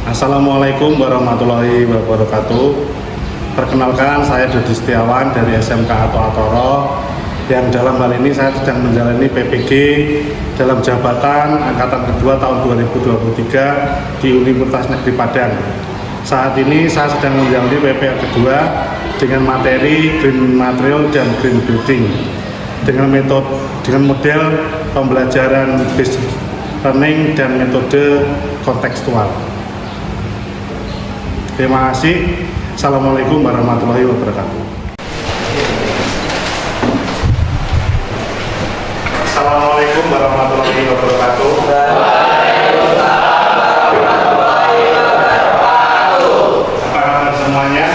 Assalamualaikum warahmatullahi wabarakatuh. Perkenalkan, saya Dodi Setiawan dari SMK Atoro, yang dalam hal ini saya sedang menjalani PPG dalam jabatan angkatan kedua tahun 2023 di Universitas Negeri Padang. Saat ini saya sedang menjalani PPA kedua dengan materi Green Material dan Green Building dengan model pembelajaran based learning dan metode kontekstual. Terima kasih. Assalamualaikum warahmatullahi wabarakatuh. Assalamualaikum warahmatullahi wabarakatuh. Apa kabar semuanya?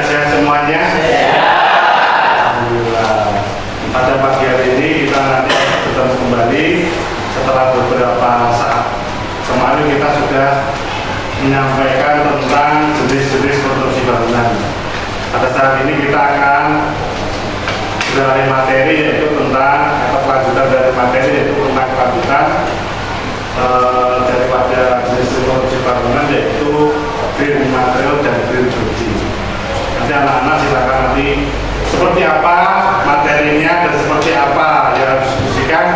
Sehat semuanya? Alhamdulillah. Pada pagi hari ini kita nanti bertemu kembali setelah beberapa saat. Kemarin kita sudah menyampaikan tentang jenis-jenis konstruksi bangunan. Pada saat ini kita akan beralih materi, yaitu tentang atau kelanjutan dari materi, yaitu tentang kelanjutan daripada jenis konstruksi bangunan, yaitu green material dan green building. Nanti anak-anak silakan nanti seperti apa materinya dan seperti apa yang harus diskusikan,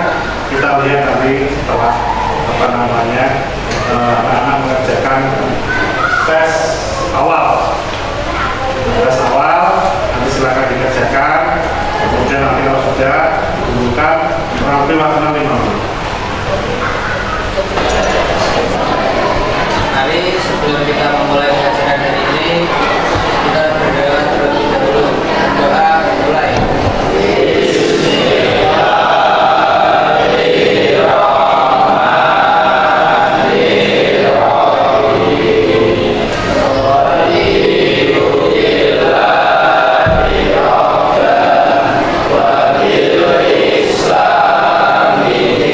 kita lihat nanti setelah anak-anak mengerjakan tes awal, nanti silakan dikerjakan. Kemudian nanti kalau sudah dikumpulkan, kurang lebih waktu 5 menit. Mari sebelum kita memulai pengajaran hari ini, kita berdoa terlebih dahulu. Doa mulai. Amin.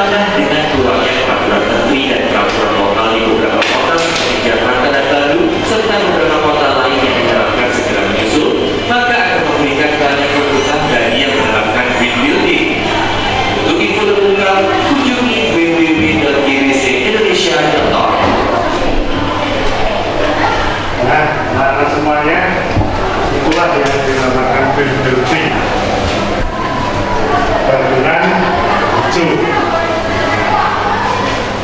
ditambah dengan keluarnya peraturan menteri dan peraturan lokal di beberapa kota seperti Jakarta dan Bandung serta beberapa kota lain yang diterapkan segera menyusul, maka akan memberikan banyak keuntungan bagi yang menerapkan green building. Untuk info lebih lengkap, kunjungi www.gwcindonesia.org. Nah, anak semuanya, itulah yang dinamakan green building, bangunan hijau.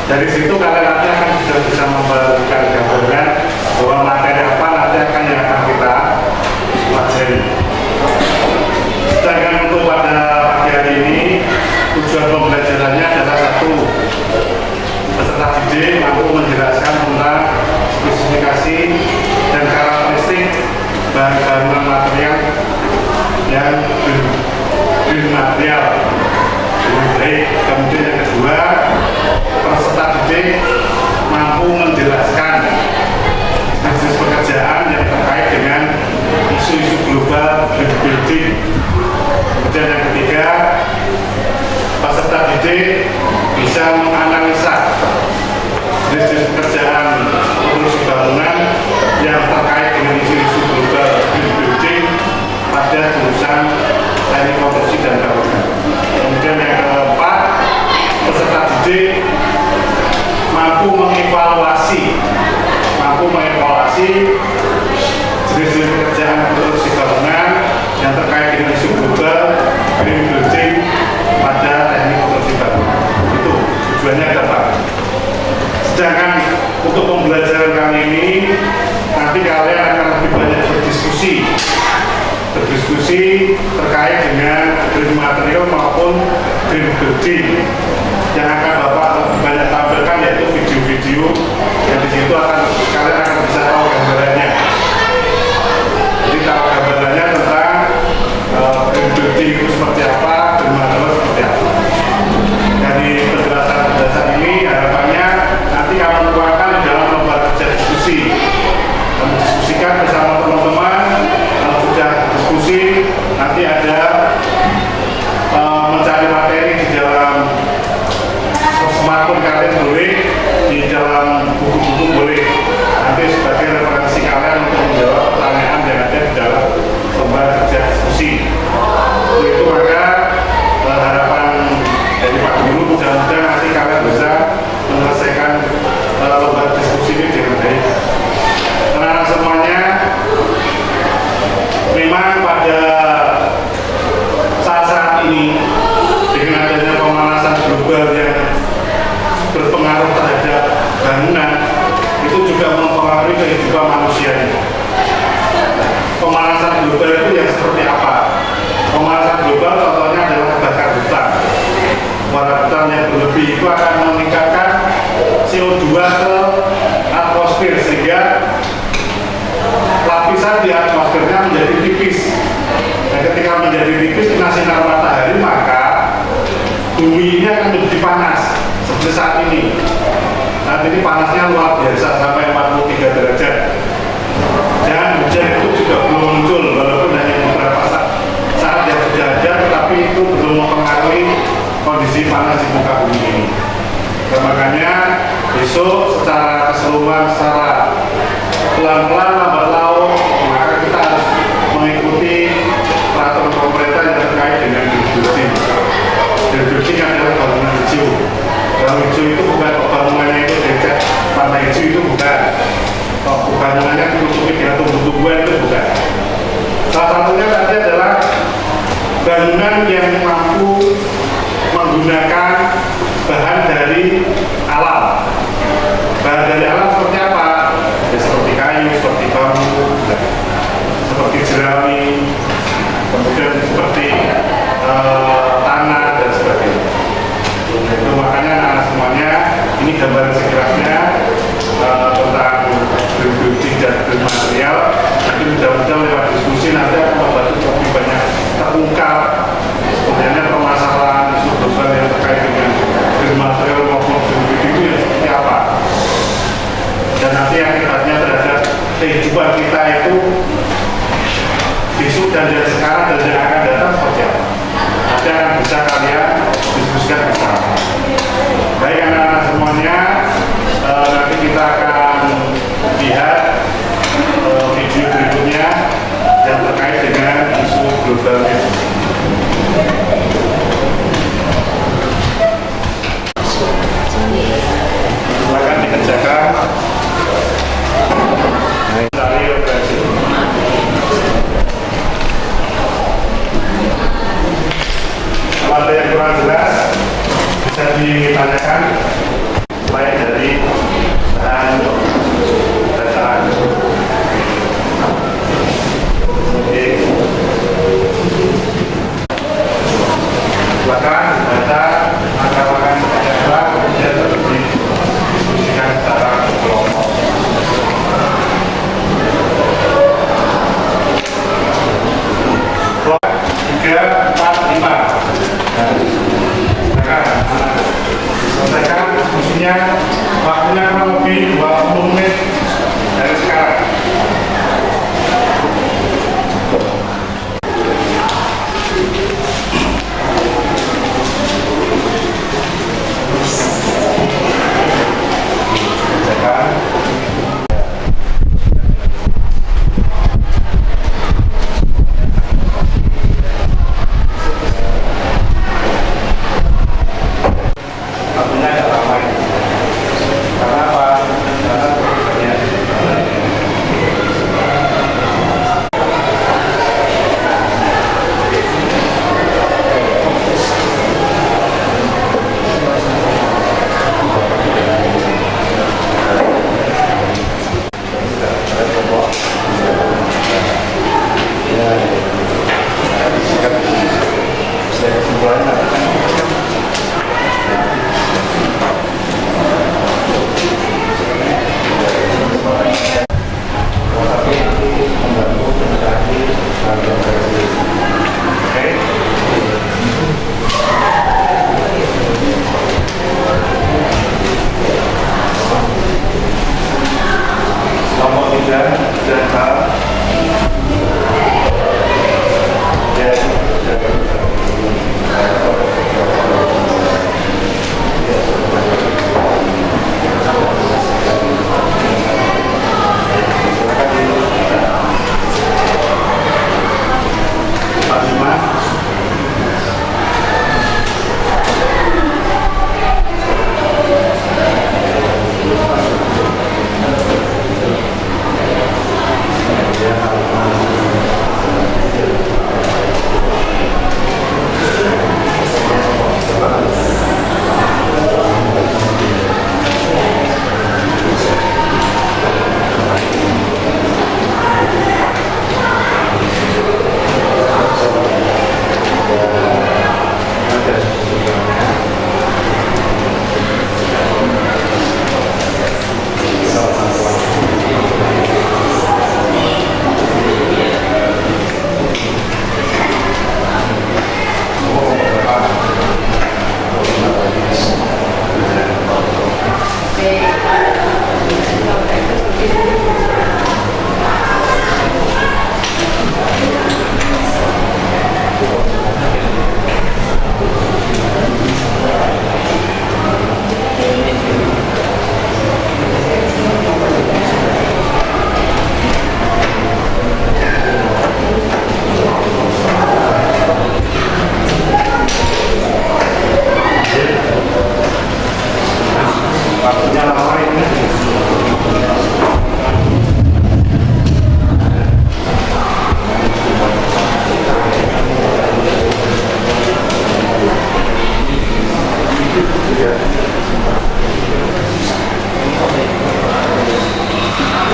Dari situ kalian nanti akan sudah bisa memberikan gambaran bahwa materi apa nanti akan yang akan kita pelajari. Sedangkan untuk pada pagi hari ini, tujuan pembelajarannya adalah satu, peserta didik mampu menjelaskan tentang spesifikasi dan karakteristik bahan bangunan material yang green material. Baik, kemudian yang kedua, peserta didik mampu menjelaskan jenis pekerjaan yang terkait dengan isu-isu global green building. Kemudian yang ketiga, peserta didik bisa menganalisa jenis pekerjaan produksi bangunan yang terkait dengan isu-isu global green building pada jurusan teknik konstruksi dan bangunan. Kemudian yang keempat, peserta didik mampu mengevaluasi jenis-jenis pekerjaan produksi bangunan yang terkait dengan isu global green building pada teknik konstruksi bangunan. Itu tujuannya apa? Sedangkan untuk pembelajaran kali ini nanti kalian akan lebih banyak berdiskusi terkait dengan green material maupun green building. Yang akan Bapak lebih banyak tampilkan yaitu video-video yang di situ kalian akan bisa tahu gambarannya. Jadi tahu gambarannya tentang green building itu seperti apa, green material seperti apa. Dari penjelasan ini harapannya nanti kamu tuangkan di dalam lomba kerja diskusi. Kamu diskusikan bersama teman-teman. Kalau sudah diskusi, nanti ada mencari materi di dalam smartphone kalian boleh, di dalam buku-buku boleh. Nanti sebagai referensi kalian untuk menjawab pertanyaan yang ada di dalam lomba kerja diskusi. Itu maka harapan dari Pak Guru, mudah-mudahan nanti kalian bisa menyelesaikan lomba diskusi ini dengan baik. Anak-anak semuanya, memang pada saat ini dengan adanya pemanasan global yang berpengaruh terhadap bangunan, itu juga mempengaruhi kehidupan manusia. Pemanasan global itu yang seperti apa? Pemanasan global contohnya adalah kebakaran hutan. Kebakaran hutan yang berlebih itu akan meningkatkan CO2 ke atmosfer sehingga lapisan di atmosfernya menjadi tipis. Dan ketika menjadi tipis kena sinar matahari, maka bumi ini akan menjadi panas seperti saat ini. Saat ini panasnya luar biasa sampai 43 derajat. Dan hujan itu juga belum muncul, walaupun hanya beberapa saat yang sudah ada, tetapi itu belum mempengaruhi kondisi panas di muka bumi ini. Dan makanya besok secara keseluruhan, secara pelan-pelan lambat laun, maka kita harus mengikuti peraturan pemerintah yang terkait dengan green building. Green building adalah bangunan hijau. Bangunan hijau itu bukan bangunannya itu dekat warna hijau, itu bukan. Bangunannya ditutupi dengan tumbuh-tumbuhan, itu bukan. Salah satunya tadi adalah bangunan yang mampu menggunakan bahan dari alam. Bahan dari alam seperti apa? Ya, seperti kayu, seperti bambu, seperti jerami, kemudian seperti tanah dan sebagainya. Itu makanya anak-anak semuanya, ini gambaran sekilasnya tentang green building dan green material. Nanti mudah-mudahan lewat diskusi nanti akan membantu lebih banyak terungkap sebenarnya permasalahan isu global yang terkait dengan green material maupun green building itu yang seperti apa. Dan nanti akibatnya terhadap kehidupan kita itu besok dan dari sekarang dan yang akan datang seperti apa. Nanti akan bisa kalian diskusikan bersama. brutalnya. Silakan dikerjakan. Dari operasi. Kalau ada yang kurang jelas bisa ditanyakan selain dari bahan bacaan. Oke. Silakan baca angka-angka yang kemudian didiskusikan secara kelompok. Kelompok 3, 4, 5. Selesaikan diskusinya, waktunya kurang lebih 20 menit dari sekarang. Waktunya agak lama ini. Karena apa? Karena banyak. Nomor 3 dan hal waktunya lama ini.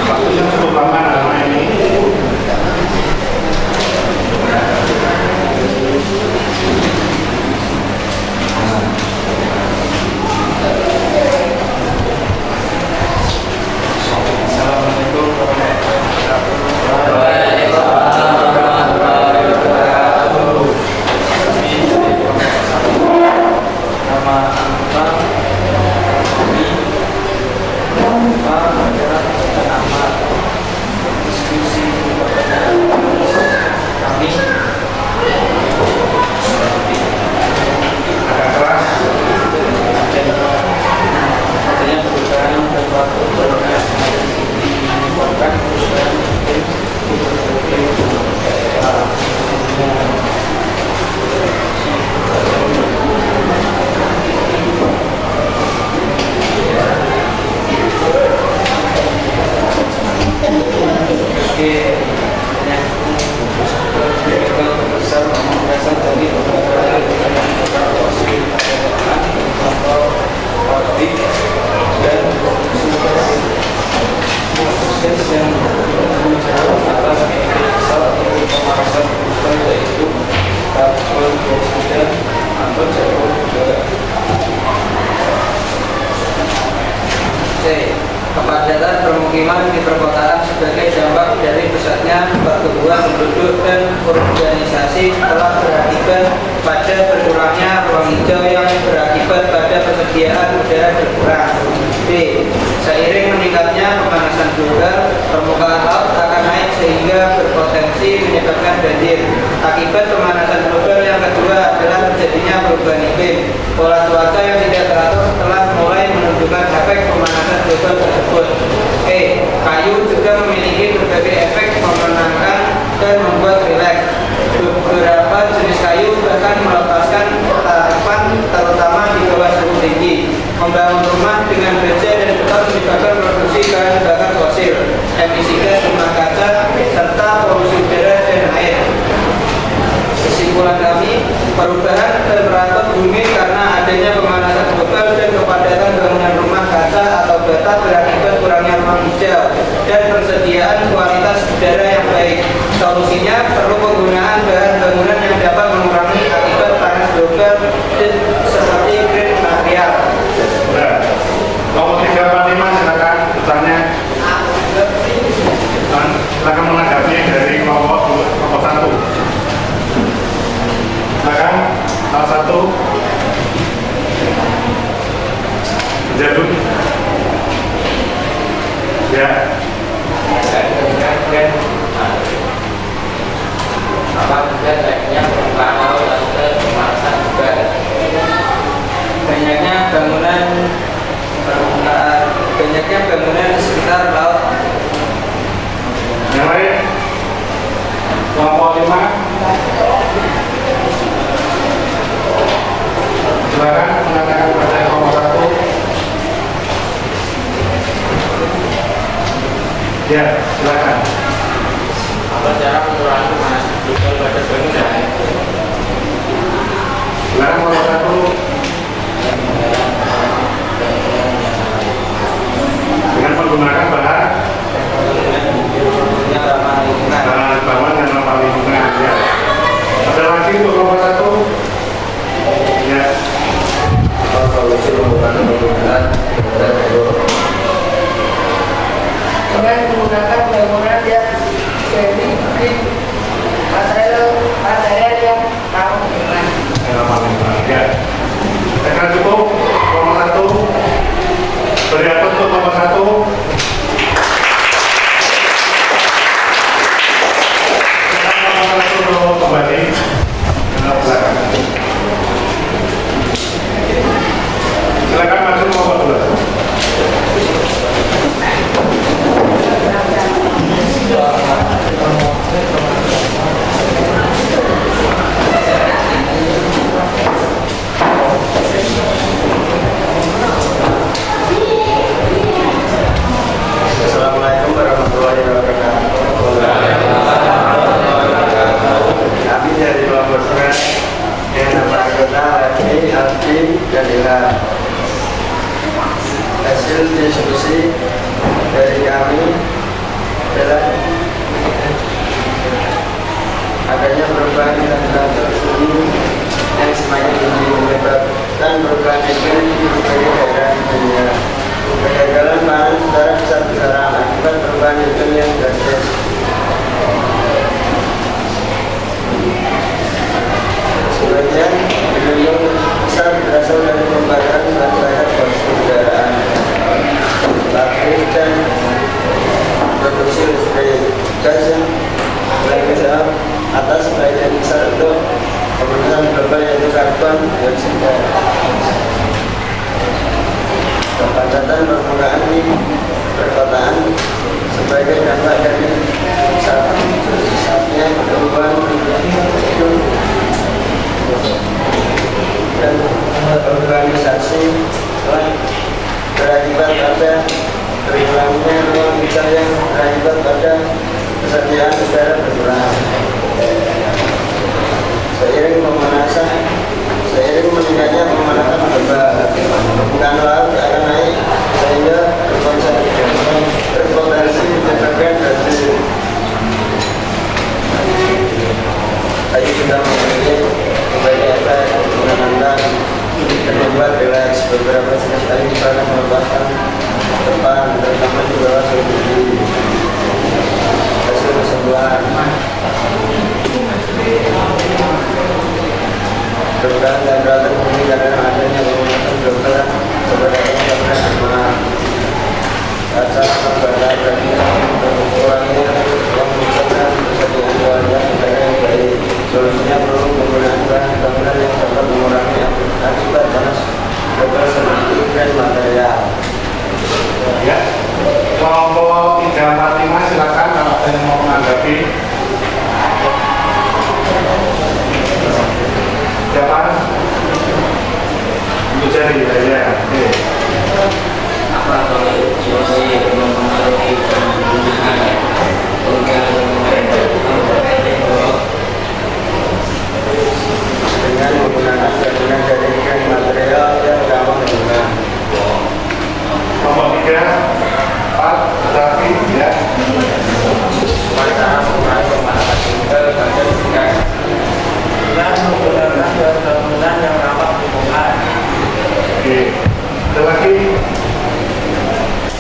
Waktunya cukup lama ini. Terima kasih. kepadatan permukiman di perkotaan sebagai dampak dari pesatnya pertumbuhan penduduk dan urbanisasi telah berakibat pada berkurangnya ruang hijau yang berakibat pada persediaan udara berkurang. B. Seiring meningkatnya pemanasan global, permukaan laut akan naik sehingga berpotensi menyebabkan banjir. Akibat pemanasan global yang kedua adalah terjadinya perubahan iklim. Pola cuaca yang tidak teratur telah mulai menunjukkan efek pemanasan global tersebut. E. Kayu juga memiliki berbagai efek memenangkan dan membuat rileks. Beberapa jenis kayu bahkan melepaskan tarikan terutama di bawah suhu tinggi. Membangun rumah dengan baja dan beton menyebabkan produksi bahan bakar fosil, emisi gas rumah kaca, serta polusi udara dan air. Kesimpulan kami, perubahan temperatur bumi karena adanya pemanasan global dan kepadatan bangunan rumah kaca atau bata berakibat kurangnya ruang hijau dan persediaan kualitas udara yang baik. Solusinya perlu penggunaan bahan bangunan yang dapat mengurangi akibat panas global seperti green material. Nomor 345 silakan bertanya. Silakan menanggapi dari kelompok 1. Silakan salah satu. Jadul. Ya. Apa juga baiknya permukaan laut atau pemanasan juga. Banyaknya bangunan di sekitar laut. Yang lain? Kelompok 5. Silakan mengatakan pada kelompok 1. Ya, silakan. Apa cara mengurangi pemanasan global pada bangunan? Silakan kelompok 1. Dengan menggunakan bahan bangunan dan ramah lingkungan. Ya. Ada lagi untuk kelompok 1? Ya. Solusi pembukaan bangunan dengan menggunakan bangunan yang semi green, material yang ramah lingkungan. Ya. Saya cukup kelompok 1. Beri atas untuk kelompok 1. Kembali ke belakang. Silakan masuk kelompok 2. Assalamualaikum warahmatullahi wabarakatuh. Kami dari kelompok 9 yang nama anggota Lagi, Alfi, dan Ilham. Hasil diskusi dari kami adalah adanya perubahan temperatur bumi yang semakin tinggi menyebabkan perubahan iklim di berbagai daerah dunia. Kegagalan panen secara besar-besaran akibat perubahan iklim yang drastis. Sebagian gunung besar berasal dari pembakaran bahan bakar fosil kendaraan, pabrik dan produksi listrik. Gas yang bertanggung jawab atas sebagian besar untuk pemanasan global yaitu karbon dioksida. Kepadatan permukaan di perkotaan sebagai dampak dari pusatnya pertumbuhan dan urbanisasi telah berakibat pada berkurangnya ruang hijau yang berakibat pada persediaan udara berkurang. Seiring meningkatnya pemanasan global, permukaan laut akan naik sehingga berpotensi menyebabkan banjir. Kayu sudah memiliki berbagai efek menenangkan dan membuat rileks. Beberapa jenis kayu misalnya melepaskan depan, terutama di bawah sendiri. Hasil kesembuhan. Berkah dan doa terpenuhi karena adanya pengobatan dokter sebenarnya dapat semua rasa membalas dan mengurangi yang menyebabkan persediaan keluarga negara yang baik. Solusinya perlu menggunakan bahan bangunan yang dapat mengurangi akibat panas global seperti dan material. Ya, kelompok 345 silakan kalau ada yang mau menanggapi. Siapa? Untuk jari ya. Oke. Apa kalau masih mempengaruhi penggunaan Dengan menggunakan bangunan dari kain material yang ramah lingkungan. Kelompok 3, 4, tetapi ya. cara mengurangi pemanasan global pada lingkungan dan menggunakan bangunan yang ramah lingkungan. Oke. Ada lagi?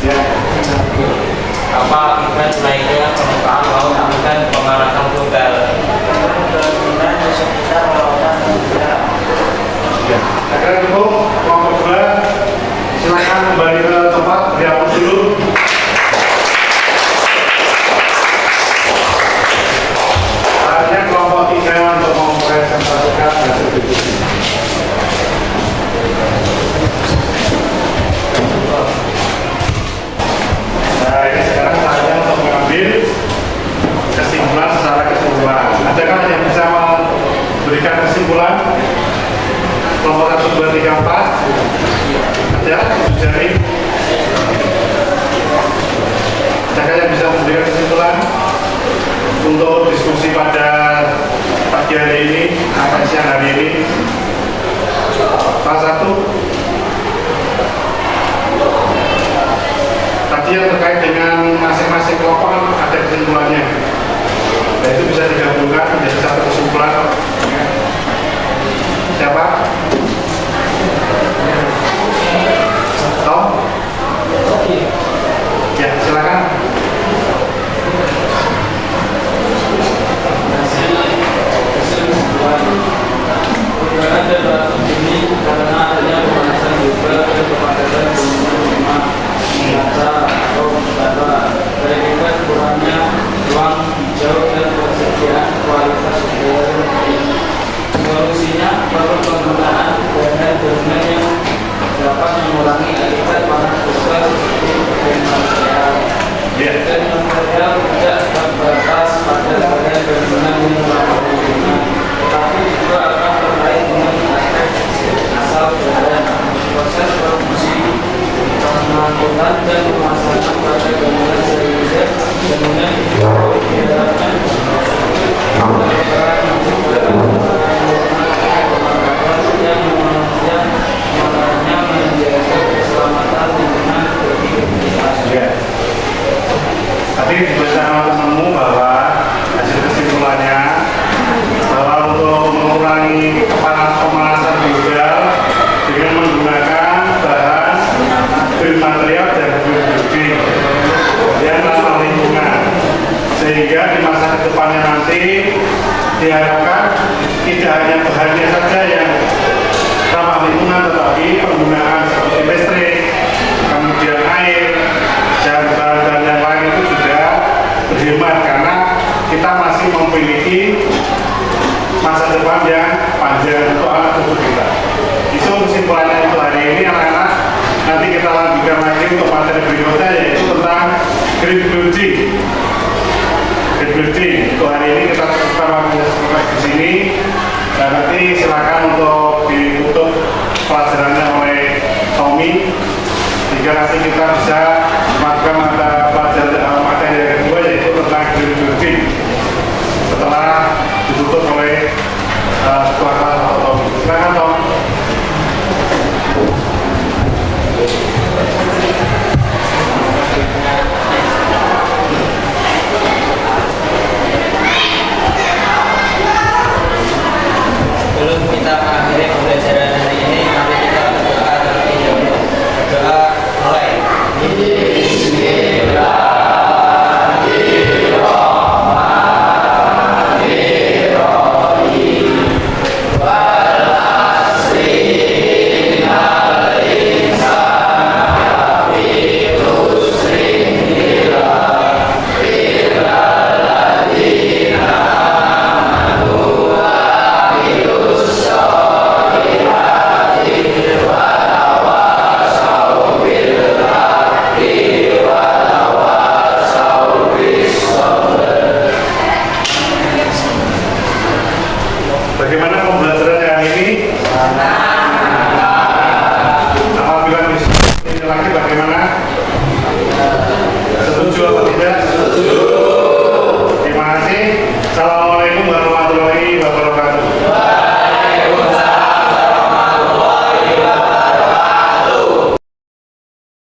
Ya. Apa akibat naiknya permukaan laut dan pemanasan global? Bangunan di sekitar lautan dunia. Ya. Akhirnya cukup. Kelompok 2, silakan kembali ke tempat dihapus dulu. Saatnya kelompok 3 untuk mempresentasikan hasil diskusi. Nah, ini sekarang saatnya untuk mengambil kesimpulan secara kesimpulan. Adakah yang bisa memberikan kesimpulan? Kelompok 1, 2, 3, 4. Ada? Jari. Adakah yang bisa memberikan kesimpulan untuk diskusi pada pagi hari ini atau siang hari ini? Salah satu tadi yang terkait dengan masing-masing kelompok ada kesimpulannya. Dan itu bisa digabungkan menjadi satu kesimpulan. Siapa? Tom? Ya, silakan. Perubahan dan beratus ini karena adanya pemanasan global dan kepadatan gunung lima nyata atau utara dari akibat kurangnya ruang hijau dan persediaan kualitas udara yang baik. Solusinya perlu penggunaan bangunan yang dapat mengurangi akibat panas global seperti bahan material. Dan material tidak terbatas pada bahan bangunan yang ramah lingkungan, tetapi juga akan terkait dengan aspek asal bahan, proses produksi, pengangkutan dan pemasangan pada bangunan sehingga bangunan itu diharapkan berperan juga yang makanya menjaga keselamatan lingkungan bagi komunitas. Tadi bersama temanmu bahwa hasil kesimpulannya bahwa untuk mengurangi pemanasan global dengan menggunakan bahan material dan building yang ramah lingkungan, sehingga di masa kedepannya nanti diharapkan tidak hanya bahannya saja yang ramah lingkungan, tetapi penggunaan seperti listrik, kemudian air dan bahan-bahan yang lain itu juga berhemat, karena kita masih memiliki masa depan yang panjang untuk anak cucu kita. Itu kesimpulannya untuk hari ini anak-anak. Nanti kita lanjutkan lagi untuk materi berikutnya, yaitu tentang green building. Green building untuk hari ini kita cukupkan waktunya sampai di sini, dan nanti silakan untuk ditutup pelajarannya oleh Tommy, sehingga nanti kita bisa melakukan materi yang kedua, yaitu tentang green building setelah ditutup oleh ketua kelas atau Tommy. Silakan Tommy.